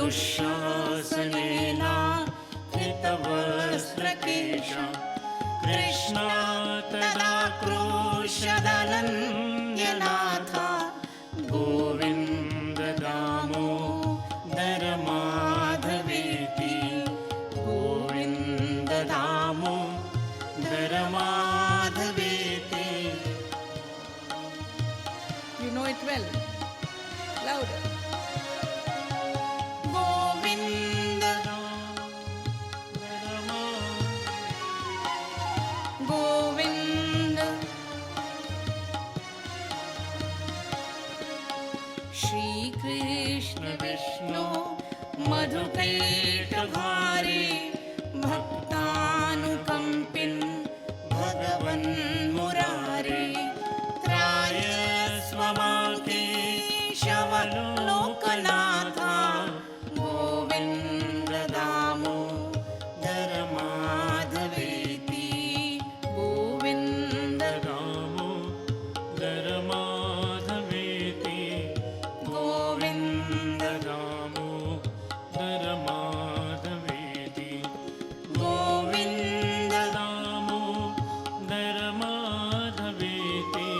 दुःशासनेन कृतवस्त्रकेशा कृष्णा तदा क्रोशदनन्यनाथ Govind Damodar माधवेति Govind Damodar माधवेति. You know it well. Louder. Govind Govind Shri Krishna Vishnu मधुकैटभारे भक्तानुकम्पिन् भगवन् मुरारे त्रायस्व मां केशवलोकनाथ Govind Damodar माधवेति Govind Damodar माधवेति Govind Damodar माधवेति Govind Damodar माधवेति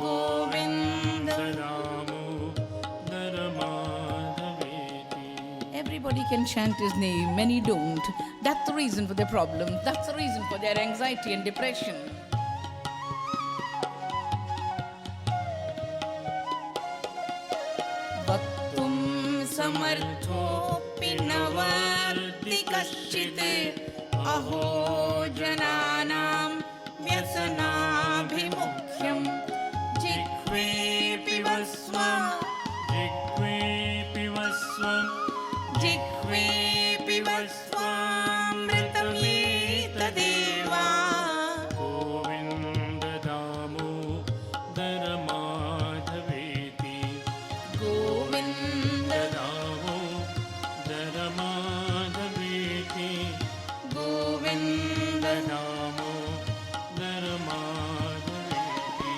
Govind Damodar माधवेति. Everybody can chant his name, many don't. That's the reason for their problems. That's the reason for their anxiety and depression. वक्तुं समर्थोऽपि न वर्ति कश्चित् अहो जनानां व्यसनाभिमुख्यं जिह्वेऽपि वस्वं जिह्वेऽपि वस्वं जिह्वेऽपि वस्वामृतमेतदेव Govind Damodar माधवेति Govind Damodar माधवेति Govind Damodar माधवेति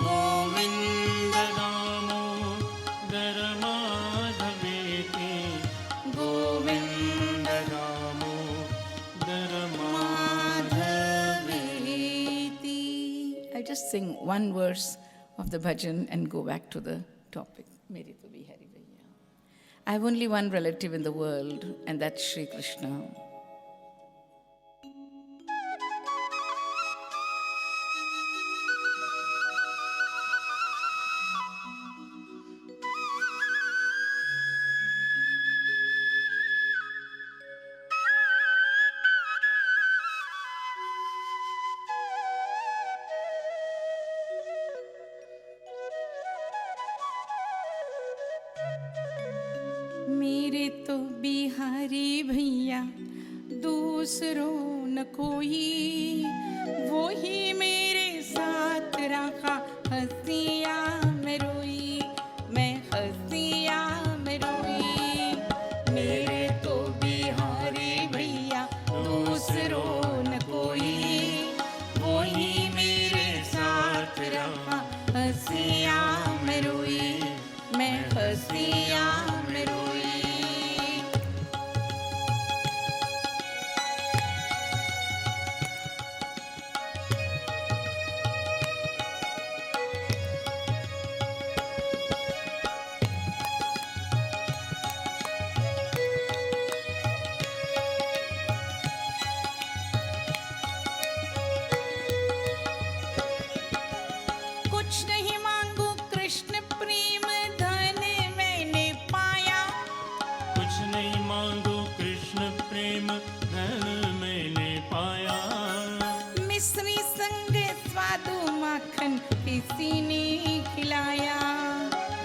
Govind Damodar माधवेति Govind Damodar माधवेति. I'll just sing one verse of the bhajan and go back to the topic. Meri to bhi Hari Bhaiya. I have only one relative in the world, and that's Shri Krishna. मेरे तो बिहारी भैया दूसरों न कोई, वो ही मेरे साथ रखा हंसिया में रोई, मैं हंसिया में रोई. मेरे तो बिहारी भैया दूसरों न कोई, वो ही मेरे साथ रखा हंसिया में रोई, मैं हंसिया में रोई. कुछ नहीं मांगू कृष्ण प्रेम धन मैंने पाया, कुछ नहीं मांगो कृष्ण प्रेम धन मैंने पाया. मिश्री संग स्वादु माखन किसी ने खिलाया,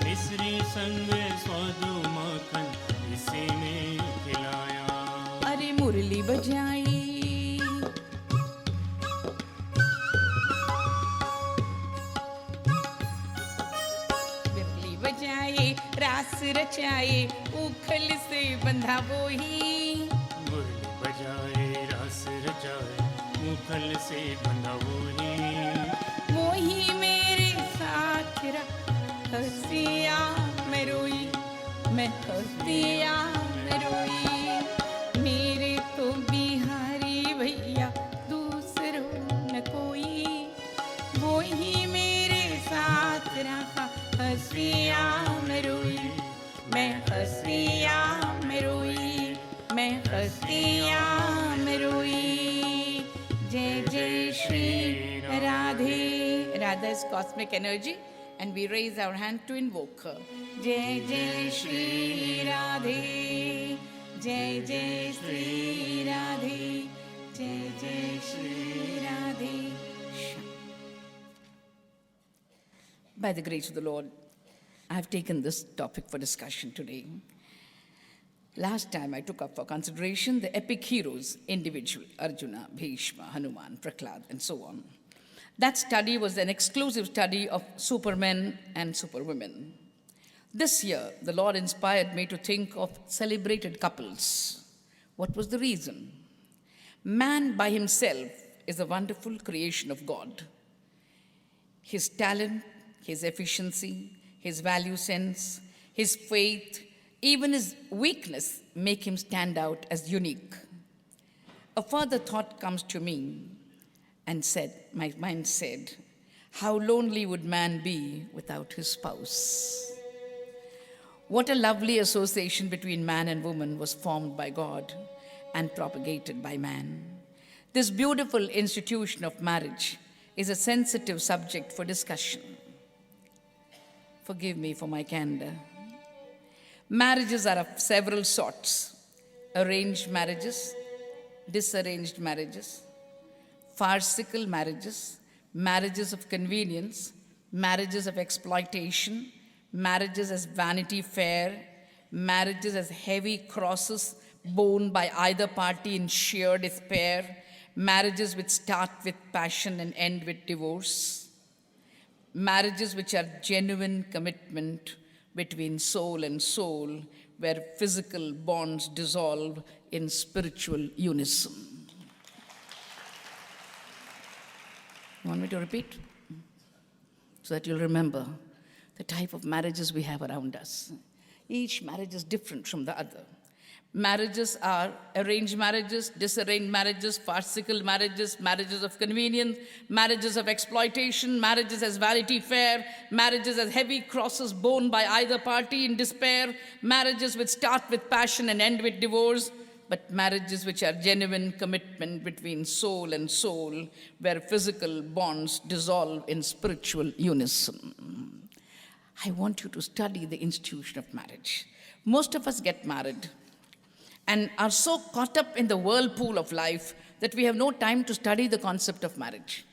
मिश्री संग स्वादु माखन किसी ने खिलाया. अरे मुरली बजाई बजाए रास रचाए उखल से बंधा वो ही, मुरली बजाए रास रचाए मुखल से बंधा वो ही मेरे साथ रहा हंसिया मैं रोई, मैं हस्तिया में रोई। मेरे तो बिहारी भैया दूसरों न कोई, वो ही मेरे साथ रहा हस्तिया में रोई। मैं हस्तिया में रोई, मैं हस्तिया में रोई। जय जय Shri Radhe. Radha is cosmic energy, and we raise our hand to invoke her. Jai Jai Shri Radhe, Jai Jai Shri Radhe, Jai Jai Shri Radhe. By the grace of the Lord, I have taken this topic for discussion today. Last time I took up for consideration the epic heroes, individual, Arjuna, Bhishma, Hanuman, Prahlad, and so on. That study was an exclusive study of supermen and superwomen. This year, the Lord inspired me to think of celebrated couples. What was the reason? Man by himself is a wonderful creation of God. His talent, his efficiency, his value sense, his faith, even his weakness make him stand out as unique. A further thought comes to me and my mind said, how lonely would man be without his spouse? What a lovely association between man and woman was formed by God and propagated by man. This beautiful institution of marriage is a sensitive subject for discussion. Forgive me for my candor. Marriages are of several sorts: arranged marriages, disarranged marriages, farcical marriages, marriages of convenience, marriages of exploitation, marriages as Vanity Fair, marriages as heavy crosses borne by either party in sheer despair, marriages which start with passion and end with divorce, marriages which are genuine commitment between soul and soul, where physical bonds dissolve in spiritual unison. You want me to repeat? So that you'll remember the type of marriages we have around us. Each marriage is different from the other. Marriages are arranged marriages, disarranged marriages, farcical marriages, marriages of convenience, marriages of exploitation, marriages as Vanity Fair, marriages as heavy crosses borne by either party in despair, marriages which start with passion and end with divorce, but marriages which are genuine commitment between soul and soul, where physical bonds dissolve in spiritual unison. I want you to study the institution of marriage. Most of us get married and are so caught up in the whirlpool of life that we have no time to study the concept of marriage.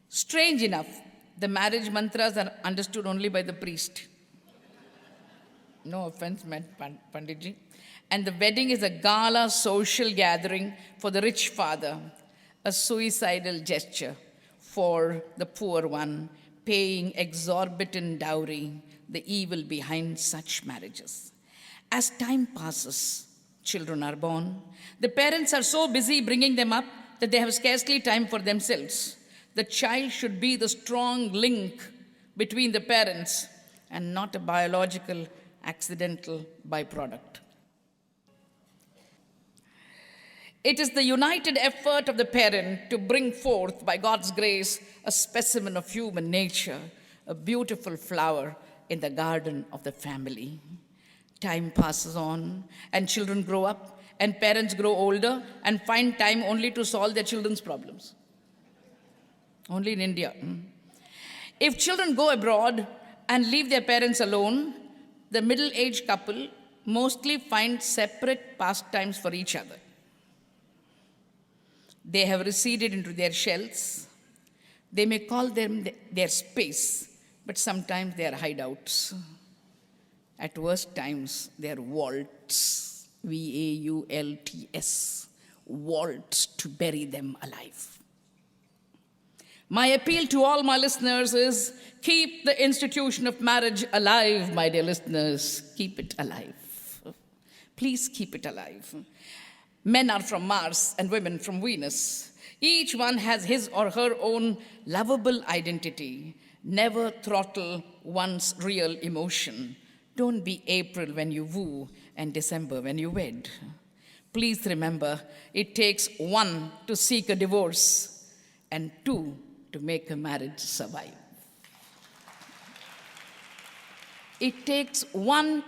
Strange enough, the marriage mantras are understood only by the priest. No offense meant, Panditji. And the wedding is a gala social gathering for the rich father, a suicidal gesture for the poor one, paying exorbitant dowry, the evil behind such marriages. As time passes, children are born. The parents are so busy bringing them up that they have scarcely time for themselves. The child should be the strong link between the parents and not a biological, accidental byproduct. It is the united effort of the parent to bring forth, by God's grace, a specimen of human nature, a beautiful flower in the garden of the family. Time passes on, and children grow up, and parents grow older and find time only to solve their children's problems. Only in India. If children go abroad and leave their parents alone, the middle-aged couple mostly find separate pastimes for each other. They have receded into their shells. They may call them their space, but sometimes they are hideouts. At worst times, they are vaults, vaults, vaults to bury them alive. My appeal to all my listeners is, keep the institution of marriage alive, my dear listeners. Keep it alive. Please keep it alive. Men are from Mars and women from Venus. Each one has his or her own lovable identity. Never throttle one's real emotion. Don't be April when you woo and December when you wed. Please remember, it takes one to seek a divorce and two to make a marriage survive. It takes one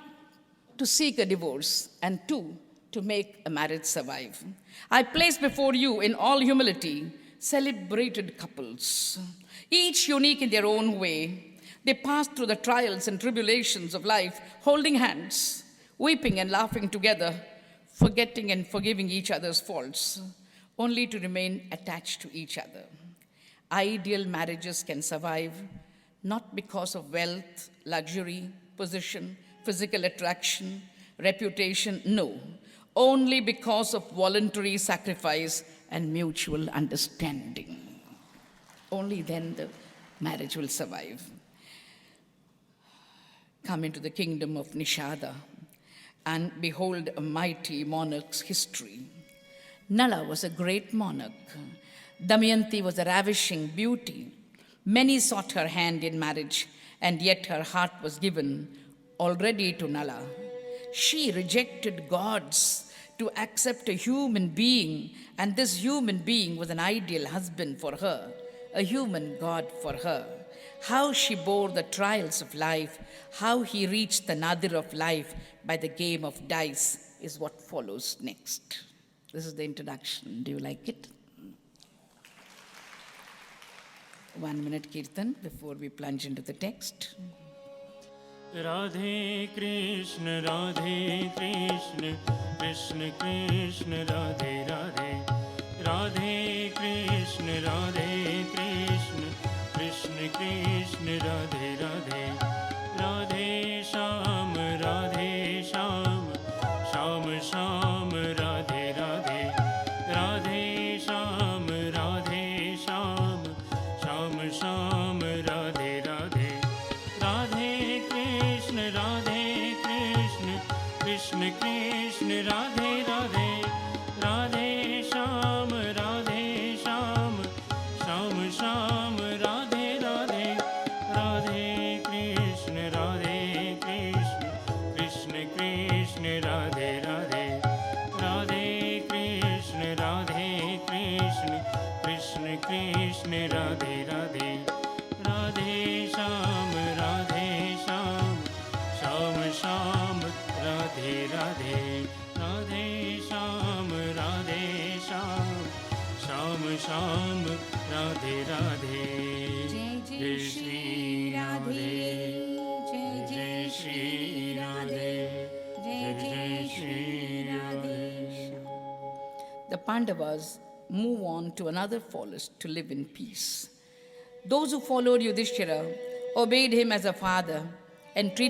to seek a divorce and two to make a marriage survive. I place before you in all humility celebrated couples, each unique in their own way. They pass through the trials and tribulations of life, holding hands, weeping and laughing together, forgetting and forgiving each other's faults, only to remain attached to each other. Ideal marriages can survive not because of wealth, luxury, position, physical attraction, reputation, no, only because of voluntary sacrifice and mutual understanding. Only then the marriage will survive. Come into the kingdom of Nishada and behold a mighty monarch's history. Nala was a great monarch. Damayanti was a ravishing beauty. Many sought her hand in marriage, and yet her heart was given already to Nala. She rejected gods to accept a human being, and this human being was an ideal husband for her, a human god for her. How she bore the trials of life, how he reached the nadir of life by the game of dice is what follows next. This is the introduction. Do you like it? 1 minute Kirtan before we plunge into the text. Radhe Krishna, Krishna Krishna, Radhe Radhe. Radhe Krishna, Krishna Krishna Krishna, Radhe Radhe. Radhe Sham, Sham Sham, Radhe Radhe. Radhe Sham, Sham Sham, Radhe Radhe. Radhe Krishna, Krishna Krishna, Radhe Radhe. Radhe Sham, Sham Sham, Radhe Radhe. Radhe Krishna, Krishna Krishna, Radhe Radhe. Radhe Krishna, Krishna Krishna, Radhe Radhe. Radhe Sham, Sham Sham, Radhe Radhe. Radhe Sham, Sham Sham, Radhe Radhe. Jai Shri Radhe, Jai Shri Radhe, Jai Shri Radhe. The Pandavas move on to another forest to live in peace. Those who followed Yudhishthira obeyed him as a father and he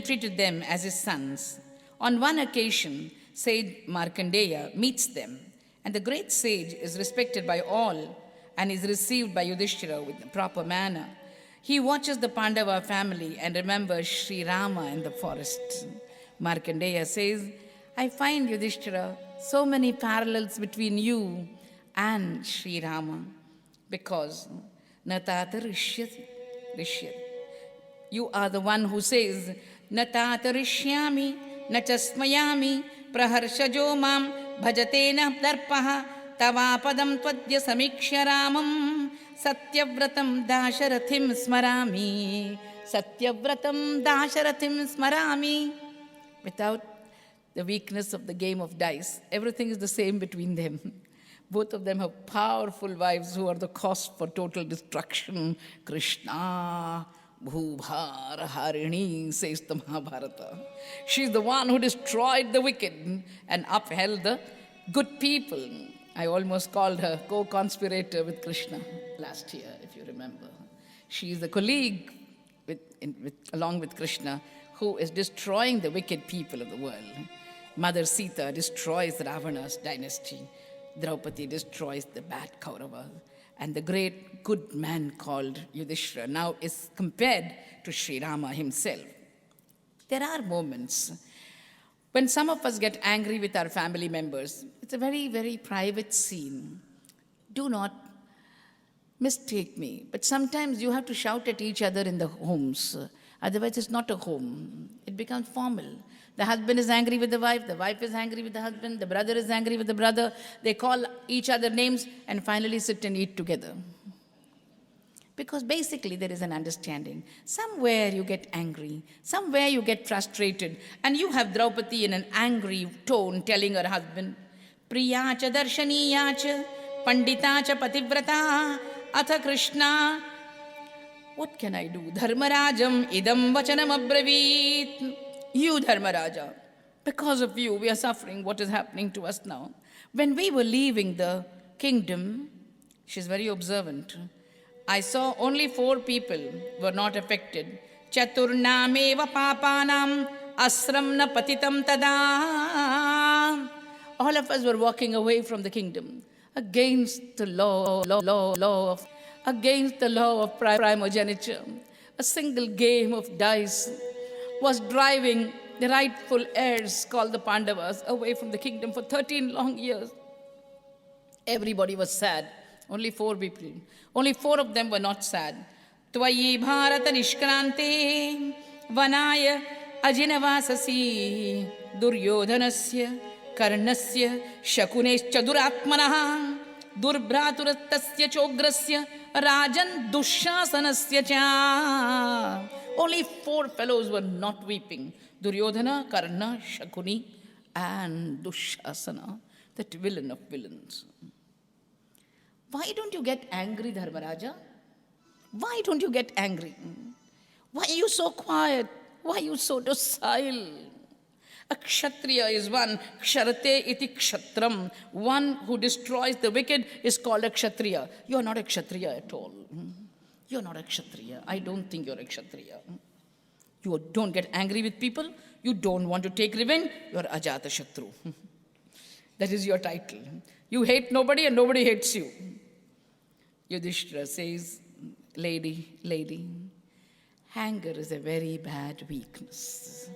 treated them as his sons. On one occasion, Sage Markandeya meets them, and the great sage is respected by all and is received by Yudhishthira with the proper manner. He watches the Pandava family and remembers Sri Rama in the forest. Markandeya says, I find, Yudhishthira, so many parallels between you and Sri Rama, because Natata Rishyat. You are the one who says, Natata Rishyami, Nachasmayami, Praharshajo mam, Bhajatena Darpaha, Tavapadam Twadya Samiksha Ramam, Satyavratam Dasharathim Smarami, Satyavratam Dasharathim Smarami. Without the weakness of the game of dice, everything is the same between them. Both of them have powerful wives who are the cause for total destruction. Krishna, Bhubhara Harini, says the Mahabharata. She's the one who destroyed the wicked and upheld the good people. I almost called her co-conspirator with Krishna last year, if you remember. She is the colleague along with Krishna who is destroying the wicked people of the world. Mother Sita destroys Ravana's dynasty. Draupadi destroys the bad Kauravas. And the great good man called Yudhishthira now is compared to Sri Rama himself. There are moments when some of us get angry with our family members. It's a very, very private scene. Do not mistake me, but sometimes you have to shout at each other in the homes. Otherwise, it's not a home. It becomes formal. The husband is angry with the wife is angry with the husband, the brother is angry with the brother. They call each other names and finally sit and eat together. Because basically there is an understanding. Somewhere you get angry, somewhere you get frustrated, and you have Draupadi in an angry tone telling her husband, Priya cha darshaniya cha, pandita cha pativrata, atha Krishna. What can I do? Dharmarajam idam vachanam abravit. You, Dharmaraja, because of you, we are suffering what is happening to us now. When we were leaving the kingdom, she's very observant. I saw only 4 people were not affected. Chaturnameva papanam asramna patitam tada. All of us were walking away from the kingdom against the law of primogeniture. A single game of dice was driving the rightful heirs, called the Pandavas, away from the kingdom for 13 long years. Everybody was sad. Only 4 people. Only 4 of them were not sad. Tvayi bharata nishkrante vanaya ajinavasasi duryodhanasya karnasya shakunescha duratmanaha durbhraturatasya chograsya rajan dushasanasya cha. Only 4 fellows were not weeping. Duryodhana, Karna, Shakuni, and Dushasana, that villain of villains. Why don't you get angry, Dharmaraja? Why don't you get angry? Why are you so quiet? Why are you so docile? A Kshatriya is one, Ksharate iti Kshatram. One who destroys the wicked is called a Kshatriya. You are not a Kshatriya at all. You're not a Kshatriya. I don't think you're a Kshatriya. You don't get angry with people. You don't want to take revenge. You're Ajata Shatru. That is your title. You hate nobody and nobody hates you. Yudhishthira says, lady, anger is a very bad weakness.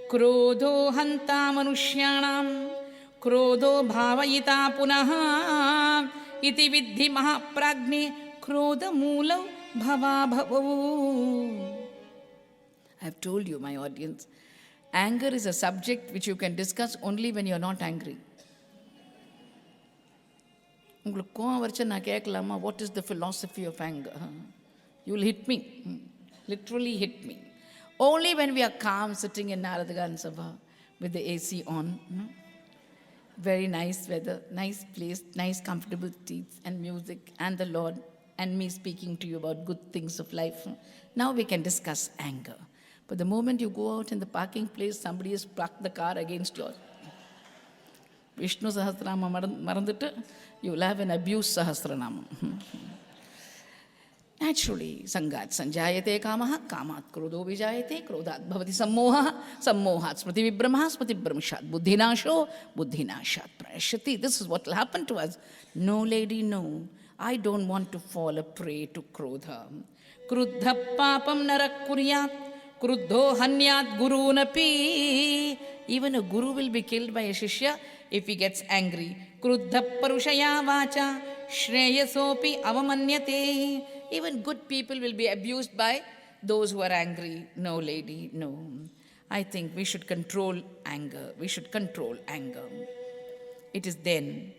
Krodho hanta manushyanam, krodho bhavayita punaha, iti vidhi mahapragni, krodha moolam bhava bhavavu. I have told you, my audience, anger is a subject which you can discuss only when you are not angry. What is the philosophy of anger? You will hit me, literally hit me. Only when we are calm, sitting in Naradagan Sabha with the AC on, very nice weather, nice place, nice comfortable seats and music and the Lord and me speaking to you about good things of life. Now we can discuss anger. But the moment you go out in the parking place, somebody has parked the car against yours. Vishnu Sahasranama marandittu, you will have an abuse Sahasranama. Naturally, Sangat Sanjayate Kamaha, Kamat Krodho Vijayate, Krodhat Bhavati Sammoha, Sammohat Smriti Vibhramaha, Smriti Vibhramishat, Buddhinasho, Buddhinashat Prayashyati. This is what will happen to us. No, lady, no. I don't want to fall a prey to Krodha. Kruddha Papam Narak Kuryat, Kruddho Hanyat Gurunapi. Even a guru will be killed by a shishya if he gets angry. Kruddha Parushaya Vacha, Shreyasopi Avamanyate. Even good people will be abused by those who are angry. No, lady, no. I think we should control anger. We should control anger. It is then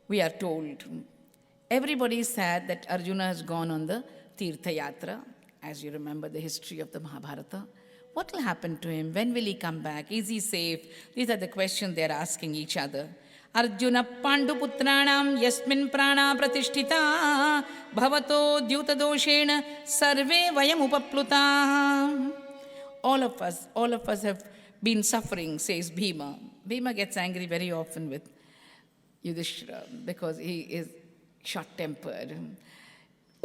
we are told. Everybody is sad that Arjuna has gone on the Tirtha Yatra. As you remember the history of the Mahabharata. What will happen to him? When will he come back? Is he safe? These are the questions they are asking each other. Arjuna Pandu Putranam Yasmin Prana Pratishtita Bhavato Dyuta Doshena Sarve Vayam Upapluta. All of us have been suffering, says Bhima. Bhima gets angry very often with Yudhishthira because he is short-tempered.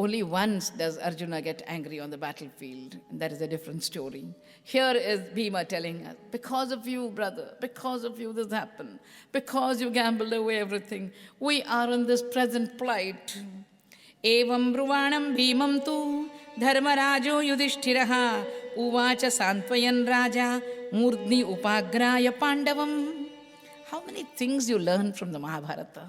Only once does Arjuna get angry on the battlefield, and that is a different story. Here is Bhima telling us, because of you, brother, because of you this happened, because you gambled away everything, we are in this present plight. Evam bruvanam bhimam tu dharmarajo yudhishthiraha uvacha santvayan raja murdni upagraya pandavam. How many things you learn from the Mahabharata?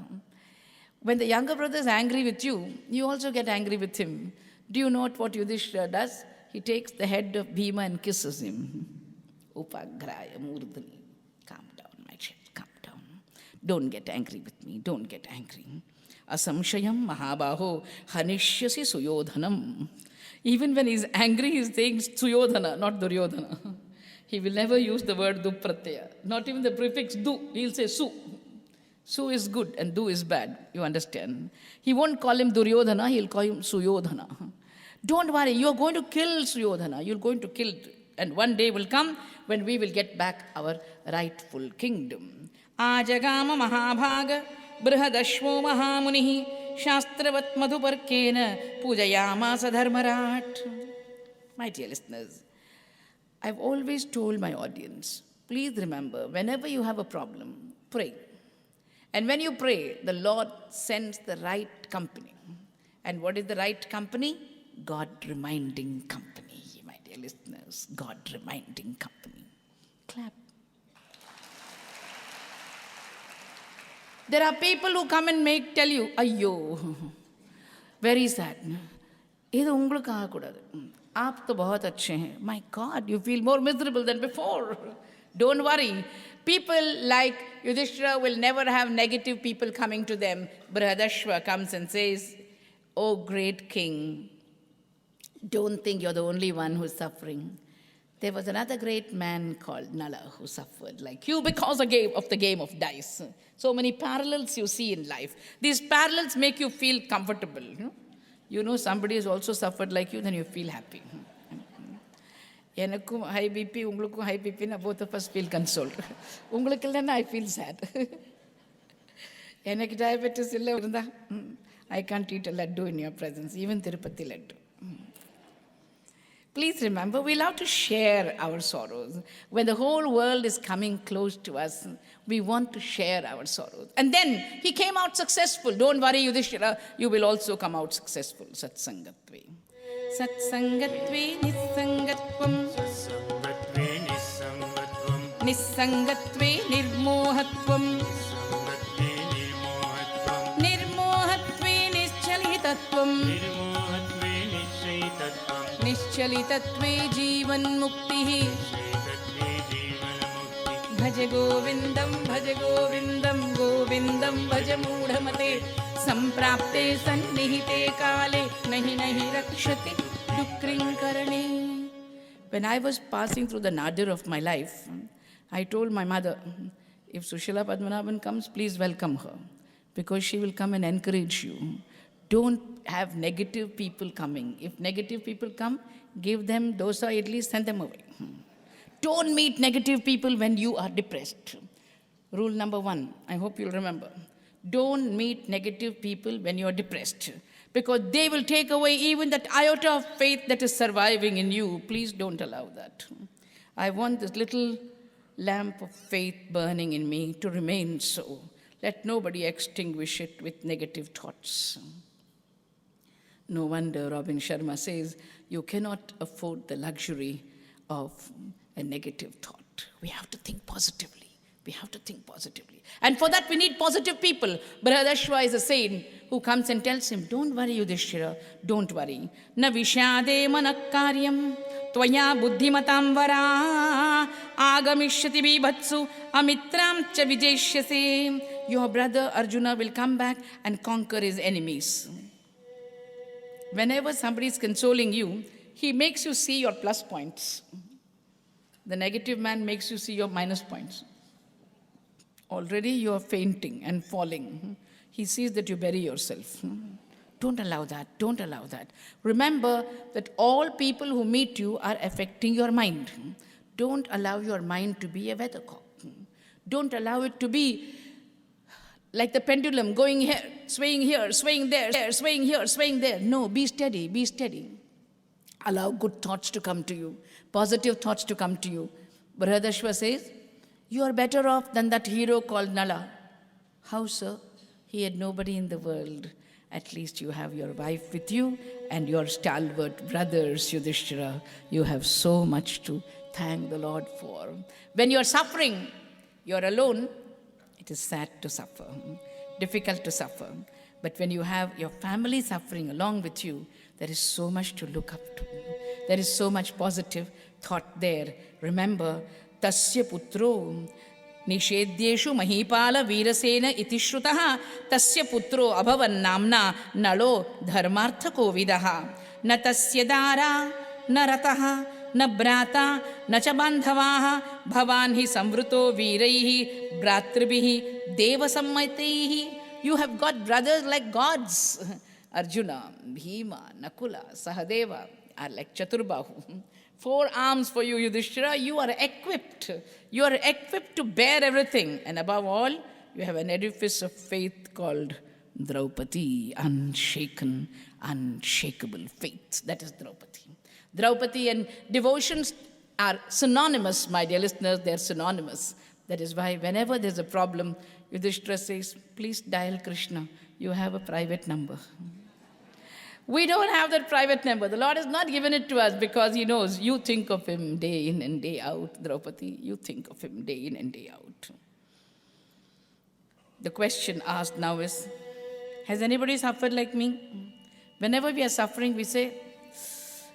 When the younger brother is angry with you, you also get angry with him. Do you know what Yudhishthira does? he takes the head of Bhima and kisses him. Upagraya Murdani. Calm down, my child, calm down. Don't get angry with me, don't get angry. Asamshayam Mahabaho Hanishyasi Suyodhanam. Even when he's angry, he's saying Suyodhana, not Duryodhana. He will never use the word du pratyaya, not even the prefix du. He'll say su. Su is good and du is bad, you understand. He won't call him Duryodhana, he'll call him Suyodhana. Don't worry, you're going to kill Suyodhana, you're going to kill, and one day will come when we will get back our rightful kingdom. Ajagama Mahabhaga Brihadashvo Mahamunihi Shastravat Madhuparkena Pujayamasa Dharmarat. My dear listeners, I've always told my audience, please remember, whenever you have a problem, pray. And when you pray, the Lord sends the right company. And what is the right company? God-reminding company, my dear listeners. God-reminding company. Clap. There are people who come and tell you, ayyo, very sad. Idu ungalku aagakudadu. Aap to bahut achhe hain. My God, you feel more miserable than before. Don't worry. People like Yudhishthira will never have negative people coming to them. Brihadashva comes and says, oh great king, don't think you're the only one who's suffering. There was another great man called Nala who suffered like you because of the game of dice. So many parallels you see in life. These parallels make you feel comfortable. You know somebody has also suffered like you, then you feel happy. Enakkum high BP, ungalukkum high BP, na both of us feel consoled. Ungalukku illana I feel sad. Enakku diabetes illa irundha, I can't eat a laddu in your presence, even Tirupati laddu. Please remember, we love to share our sorrows. When the whole world is coming close to us, we want to share our sorrows. And then he came out successful. Don't worry, Yudhishthira, you will also come out successful. Satsangatve. Satsangatve nissangatvam. Satsangatve nissangatvam. Nissangatve nirmohatvam. Nissangatve nirmohatvam. Nirmohatve nischalitatvam. Nirmohatve nischalitatvam. Nischalitatve jivan muktihi. Nischalitatve jivan mukti. Bhaja govindam, bhaja govindam, govindam bhaja mudhamate. Samprapte sannihite kale, nahi nahi rakshati dukrinkarane. When I was passing through the nadir of my life, I told my mother, if Sushila Padmanabhan comes, please welcome her, because she will come and encourage you. Don't have negative people coming. If negative people come, give them dosa, idli, send them away. Don't meet negative people when you are depressed. Rule number 1, I hope you'll remember. Don't meet negative people when you're depressed, because they will take away even that iota of faith that is surviving in you. Please don't allow that. I want this little lamp of faith burning in me to remain so. Let nobody extinguish it with negative thoughts. No wonder Robin Sharma says, you cannot afford the luxury of a negative thought. We have to think positively. We have to think positively. And for that we need positive people. Brihadashva is a saint who comes and tells him, don't worry Yudhishthira, don't worry. Na vishade manakaryam tvaya buddhimatam vara agamishyati vibhatsu amitram cha vijeshyase. Your brother Arjuna will come back and conquer his enemies. Whenever somebody is consoling you, he makes you see your plus points. The negative man makes you see your minus points. Already you are fainting and falling. He sees that you bury yourself. Don't allow that. Don't allow that. Remember that all people who meet you are affecting your mind. Don't allow your mind to be a weathercock. Don't allow it to be like the pendulum, going here, swaying there, swaying here, swaying there. No, be steady, be steady. Allow good thoughts to come to you, positive thoughts to come to you. Brihadashva says, you are better off than that hero called Nala. How, sir? He had nobody in the world. At least you have your wife with you and your stalwart brothers, Yudhishthira. You have so much to thank the Lord for. When you are suffering, you are alone. It is sad to suffer, difficult to suffer. But when you have your family suffering along with you, there is so much to look up to. There is so much positive thought there. Remember, tasya putro Nishedyeshu Mahipala Virasena iti Shrutaha Tasya Putro Abhavan Namna Nalo Dharmartha Kovidaha Na Tasya Dara Na Rataha Na Brata Na Chabandhavaha Bhavanhi Samvruto Viraihi Bratribihi Deva Sammaitaihi. You have got brothers like gods. Arjuna, Bhima, Nakula, Sahadeva are like Chaturbahu. 4 arms for you, Yudhishthira. You are equipped. You are equipped to bear everything. And above all, you have an edifice of faith called Draupadi, unshaken, unshakable faith. That is Draupadi. Draupadi and devotions are synonymous, my dear listeners. They are synonymous. That is why whenever there's a problem, Yudhishthira says, please dial Krishna. You have a private number. We don't have that private number. The Lord has not given it to us because He knows you think of Him day in and day out, Draupadi. You think of Him day in and day out. The question asked now is, has anybody suffered like me? Whenever we are suffering, we say,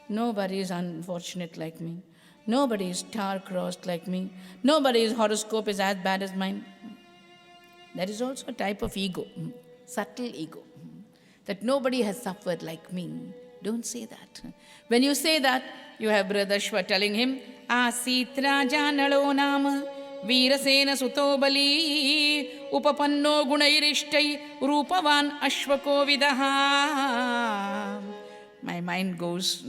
nobody is unfortunate like me. Nobody is star-crossed like me. Nobody's horoscope is as bad as mine. That is also a type of ego, subtle ego. That nobody has suffered like me. Don't say that. When you say that, you have Brother Ashwa telling him, Asit Raja Nalo Nama Virasena Sutobali Upapanno Gunairishtai Rupavan Ashwako Vidaha. My mind goes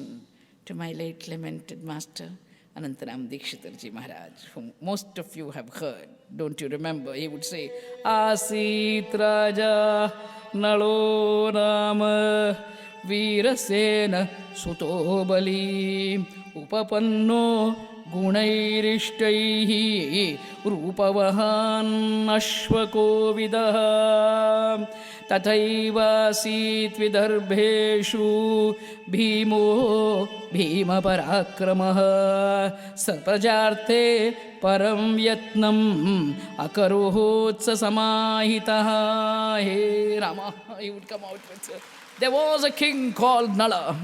to my late lamented master, Anantaram Dikshitarji Maharaj, whom most of you have heard. Don't you remember? He would say, Asit Raja Nalo Rama Virasena Sutobali Upapanno Gunairishtai Rupavahan Ashwako Vidaha Tataivasit Vidarbheshu Bhimo Bhima Parakramaha Saprajarte Param Yatnam Akarohotsa Samahitaha. Hey Rama, he would come out with it. There was a king called Nala,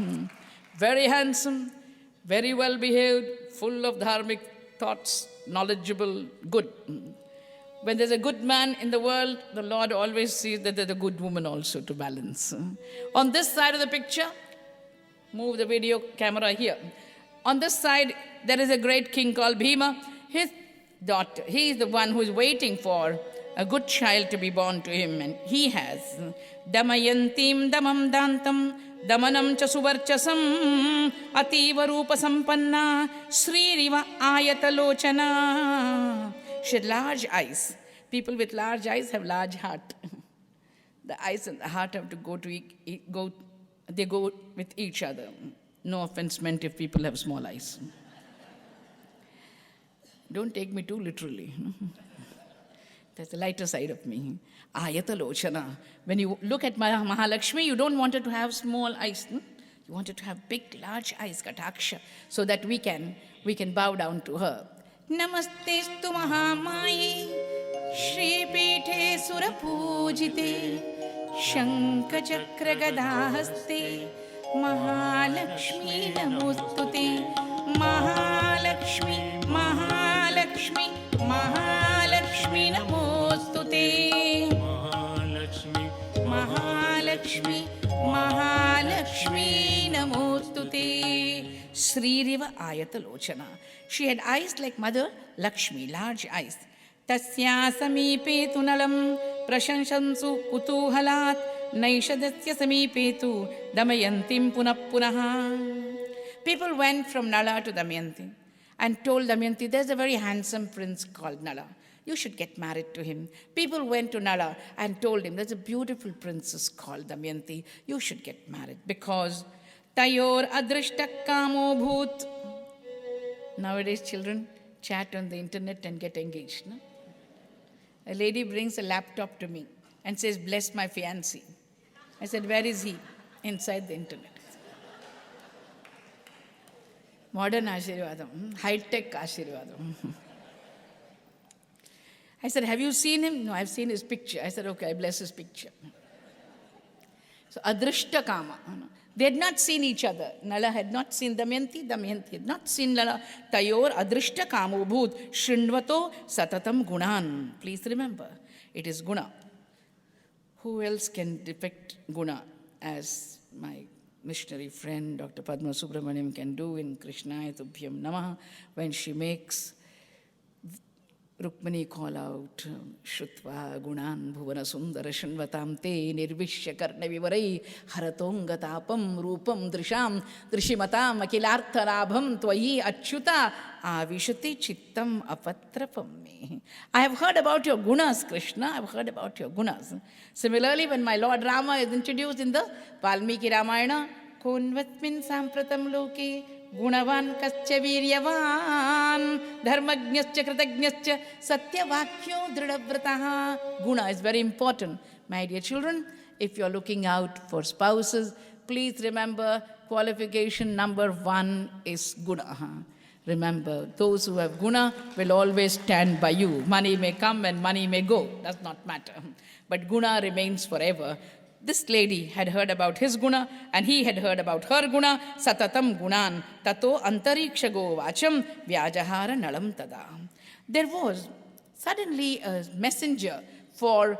very handsome, very well behaved, full of dharmic thoughts, knowledgeable, good. When there's a good man in the world, the Lord always sees that there's a good woman also to balance. On this side of the picture, move the video camera here. On this side, there is a great king called Bhima. His daughter, he is the one who is waiting for a good child to be born to him, and he has Damayantim Damam Dantam Damanam Chasuvarchasam Ativa Rupa Sampanna Sririva Ayatalochana. She had large eyes. People with large eyes have large heart. The eyes and the heart have to they go with each other. No offense meant if people have small eyes. Don't take me too literally. That's the lighter side of me. Ayatalochana. When you look at Mahalakshmi, you don't want her to have small eyes. You want her to have big, large eyes, Kataksha, so that we can bow down to her. Namastestu Mahamayi Shri Pithe Surapujite Shankha Chakra Gadahaste Mahalakshmi Namostute Mahalakshmi Mahalakshmi Mahalakshmi Namostute Mahalakshmi Mahalakshmi Namostute. Sririva Ayatalochana. She had eyes like Mother Lakshmi, large eyes. Tasya samipe tu nalam prashanshansu kutuhalat naishadasya samipe tu Damayantim punaha. People went from Nala to Damayanti and told Damayanti, there's a very handsome prince called Nala. You should get married to him. People went to Nala and told him, there's a beautiful princess called Damayanti. You should get married because Tayor adrishtak kamo bhoot. Nowadays, children chat on the internet and get engaged. No? A lady brings a laptop to me and says, bless my fiancé. I said, where is he? Inside the internet. Modern Ashirvadam, high-tech Ashirvadam. I said, have you seen him? No, I've seen his picture. I said, okay, I bless his picture. So, adrishta kama. They had not seen each other. Nala had not seen Damayanti, Damayanti had not seen Nala. Tayor adrishta kamo bhut shrindvato satatam gunan. Please remember, it is guna. Who else can depict guna as my missionary friend Dr. Padma Subramaniam can do in Krishnaya Tubhyam Namaha when she makes Rukmani call out Shrutva Gunan Bhuvana Sundara Shinvatam Te Nirvishya Karna Vivarai Haratonga Tapam Rupam Drisham Drishimatam Akilartha Rabham Twayi Achyuta Avishati Chittam Apatrapam Me. I have heard about your gunas, Krishna. I have heard about your gunas. Similarly, when my Lord Rama is introduced in the Valmiki Ramayana, Konvatmin Sampratam Loki Gunavan Kascha Viryavan Dharmajnascha Kritajnascha Satyavakyo Dridhavrataha. Guna is very important. My dear children, if you are looking out for spouses, please remember qualification number 1 is guna. Remember, those who have guna will always stand by you. Money may come and money may go. Does not matter. But guna remains forever. This lady had heard about his guna and he had heard about her guna. Satatam gunan tato antarikshago vacham vyajahara nalam tada. There was suddenly a messenger for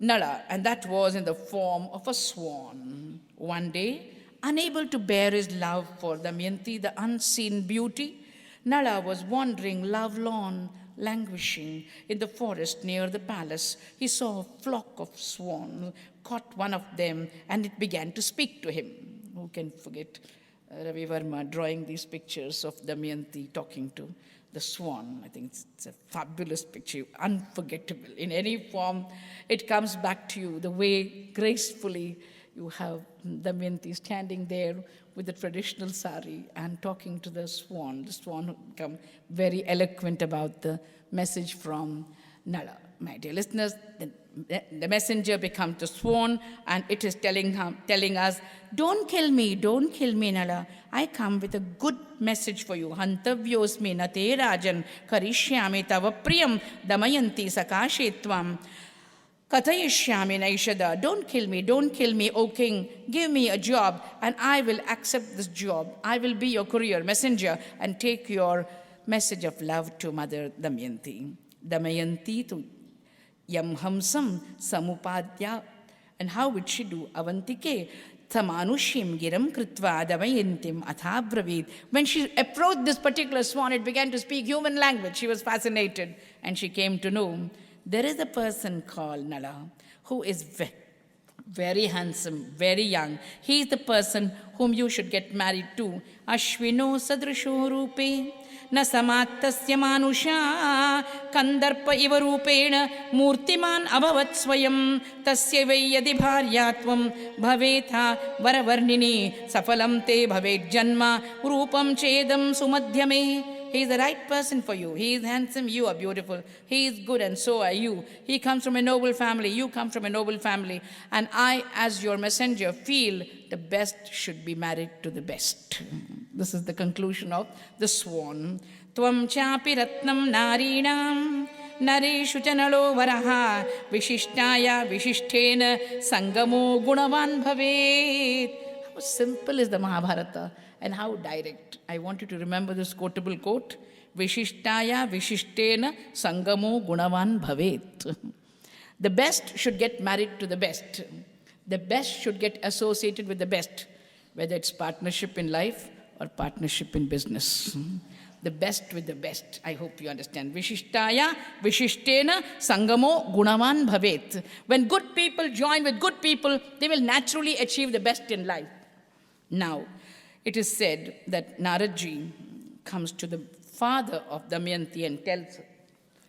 Nala, and that was in the form of a swan. One day, unable to bear his love for Damayanti, the unseen beauty, Nala was wandering lovelorn, languishing in the forest near the palace. He saw a flock of swans, caught one of them, and it began to speak to him. Who can forget Ravi Verma drawing these pictures of Damayanti talking to the swan? I think it's a fabulous picture, unforgettable. In any form, it comes back to you the way gracefully you have Damayanti standing there with the traditional sari and talking to the swan. The swan will become very eloquent about the message from Nala. My dear listeners, the messenger becomes the swan, and it is telling us, don't kill me, Nala. I come with a good message for you. Hantavyosmi nate rajan karishyami tava priyam Damayanti sakashe tvam. Kathayishyami naishada. Don't kill me, O king. Give me a job, and I will accept this job. I will be your courier, messenger, and take your message of love to Mother Damayanti. Damayanti to Yamhamsam Samupadya. And how would she do? Avantike Tamanushim Giram Kritva Damayantim Athabravid. When she approached this particular swan, it began to speak human language. She was fascinated, and she came to know there is a person called Nala who is very handsome, very young. He is the person whom you should get married to. Ashvino sadrisho rupe na samattasya manusha kandarpa iva rupena murtiman abhavat swayam tasya vayadi bharyatvam bhavetha varavarnini safalam te bhavet janma rupam chedam sumadhyame. He is the right person for you. He is handsome, you are beautiful. He is good, and so are you. He comes from a noble family, you come from a noble family. And I, as your messenger, feel the best should be married to the best. This is the conclusion of the swan. Tvam chapi ratnam narinam nareshu chanalo varaha vishishtaya vishishtena sangamo gunavan bhavet. How simple is the Mahabharata and how direct. I want you to remember this quotable quote. Vishishtaya vishishtena sangamo gunavan bhavet. The best should get married to the best. The best should get associated with the best, whether it's partnership in life or partnership in business. The best with the best. I hope you understand. Vishishtaya vishishtena sangamo gunavan bhavet. When good people join with good people, they will naturally achieve the best in life. Now, it is said that Naradji comes to the father of Damayanti and tells her,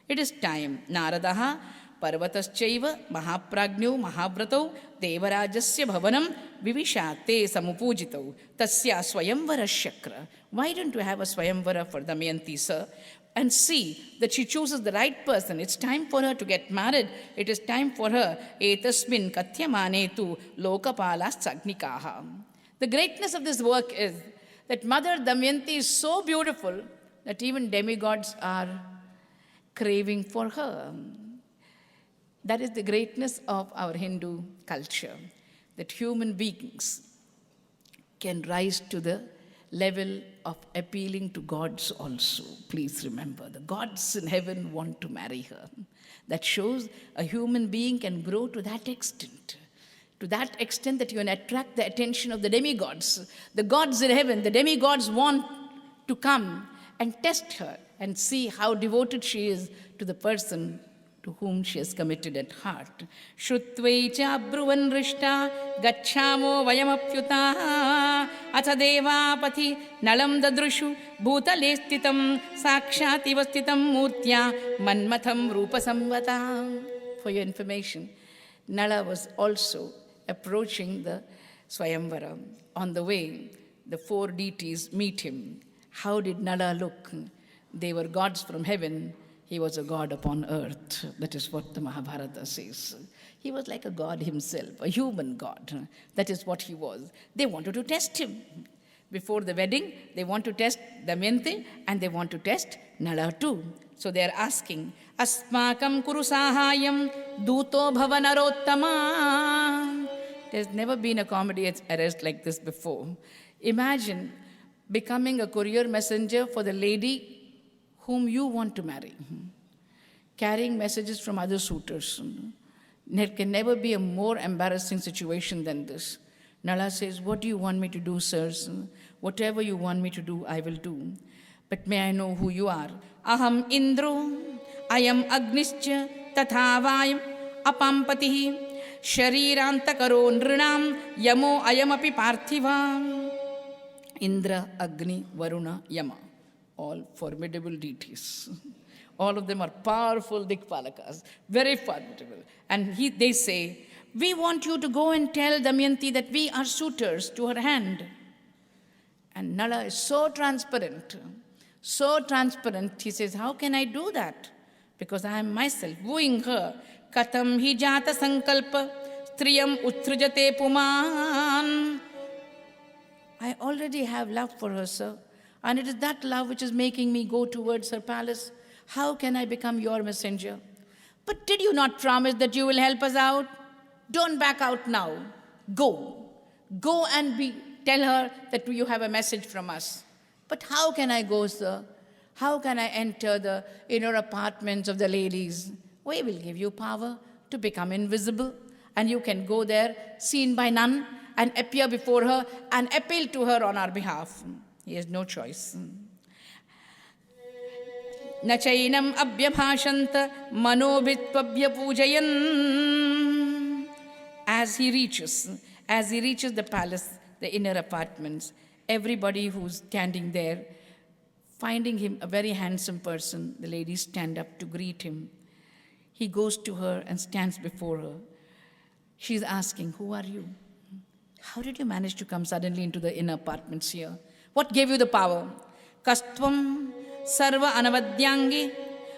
it is time. Naradaha parvataschaiva mahapragnu mahavratau devarajasya bhavanam vivishate samupujitau tasya swayamvara shakra. Why don't you have a swayamvara for Damayanti, sir? And see that she chooses the right person. It's time for her to get married. It is time for her. Etasmin katyamane tu lokapalas sagnikaha. The greatness of this work is that Mother Damayanti is so beautiful that even demigods are craving for her. That is the greatness of our Hindu culture, that human beings can rise to the level of appealing to gods also. Please remember, the gods in heaven want to marry her. That shows a human being can grow to that extent. To that extent that you can attract the attention of the demigods. The gods in heaven, the demigods want to come and test her and see how devoted she is to the person to whom she has committed at heart. Shrutvaicha abruvan rishta gacchamo vayamapyuta atha devapati nalam dadrushu bhutale stitam sakshat ivastitam murtya manmatham rupa samvata. For your information, Nala was also approaching the Swayamvara. On the way, the four deities meet him. How did Nala look? They were gods from heaven. He was a god upon earth. That is what the Mahabharata says. He was like a god himself, a human god. That is what he was. They wanted to test him. Before the wedding, they want to test Damayanti and they want to test Nala too. So they are asking, Asmakam kuru sahayam duto bhavanarottama. There's never been a comedy arrest like this before. Imagine becoming a courier messenger for the lady whom you want to marry, carrying messages from other suitors. There can never be a more embarrassing situation than this. Nala says, what do you want me to do, sirs? Whatever you want me to do, I will do. But may I know who you are? Aham Indro, ayam Agnischa, tathavayam apampatihi, sharirantakaro nrinam, yamo ayamapi parthivam. Indra, Agni, Varuna, Yama. All formidable deities. All of them are powerful Dikpalakas, very formidable. And they say, we want you to go and tell Damayanti that we are suitors to her hand. And Nala is so transparent, he says, how can I do that? Because I am myself wooing her. Katham hi jata sankalpa striyam utrujate puman. I already have love for her, sir. And it is that love which is making me go towards her palace. How can I become your messenger? But did you not promise that you will help us out? Don't back out now. Go. Go and tell her that you have a message from us. But how can I go, sir? How can I enter the inner apartments of the ladies? We will give you power to become invisible. And you can go there, seen by none, and appear before her and appeal to her on our behalf. He has no choice. Nachainam abhyabhashanta manobhitvabhya pujayan. As he reaches the palace, the inner apartments, everybody who's standing there, finding him a very handsome person, the ladies stand up to greet him. He goes to her and stands before her. She's asking, who are you? How did you manage to come suddenly into the inner apartments here? What gave you the power? Kastvam sarva anavadyangi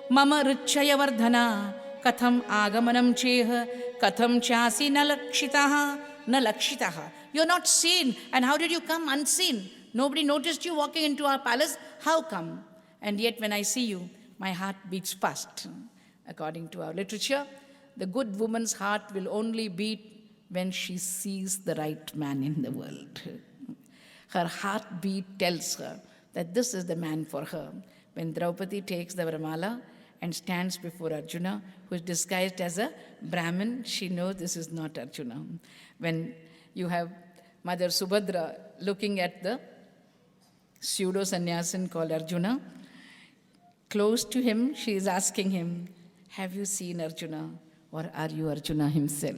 mama ruchaya vardhana katham agamanam cheha katham chasi nalakshitaha. You're not seen. And how did you come unseen? Nobody noticed you walking into our palace. How come? And yet when I see you, my heart beats fast. According to our literature, the good woman's heart will only beat when she sees the right man in the world. Her heartbeat tells her that this is the man for her. When Draupadi takes the Varamala and stands before Arjuna, who is disguised as a Brahmin, she knows this is not Arjuna. When you have Mother Subhadra looking at the pseudo-sannyasin called Arjuna, close to him, she is asking him, have you seen Arjuna, or are you Arjuna himself?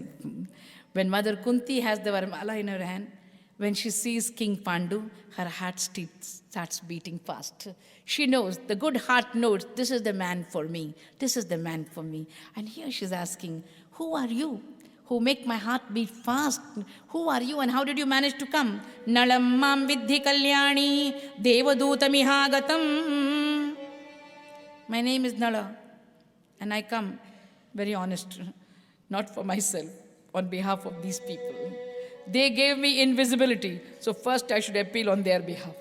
When Mother Kunti has the Varamala in her hand, when she sees King Pandu, her heart starts beating fast. She knows, the good heart knows, this is the man for me. This is the man for me. And here she's asking, who are you who make my heart beat fast? Who are you and how did you manage to come? Nalam mam vidhi kalyani devadutamiha. My name is Nala and I come, very honest, not for myself, on behalf of these people. They gave me invisibility, so first I should appeal on their behalf.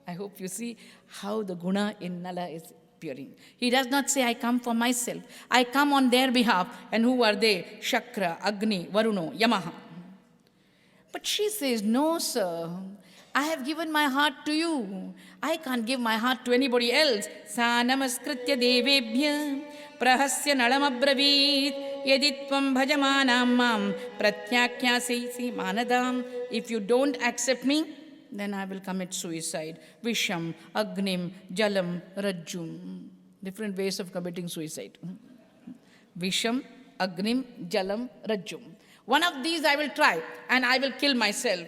I hope you see how the guna in Nala is appearing. He does not say, I come for myself. I come on their behalf. And who are they? Shakra, Agni, Varuno, Yamaha. But she says, no, sir. I have given my heart to you. I can't give my heart to anybody else. Sa namaskritya devebhya prahasya nalamabravit yaditvam bhajamanam mam pratyakhyasisi manadam. If you don't accept me, then I will commit suicide. Visham, Agnim, Jalam, Rajjum. Different ways of committing suicide. Visham, Agnim, Jalam, Rajjum. One of these I will try and I will kill myself.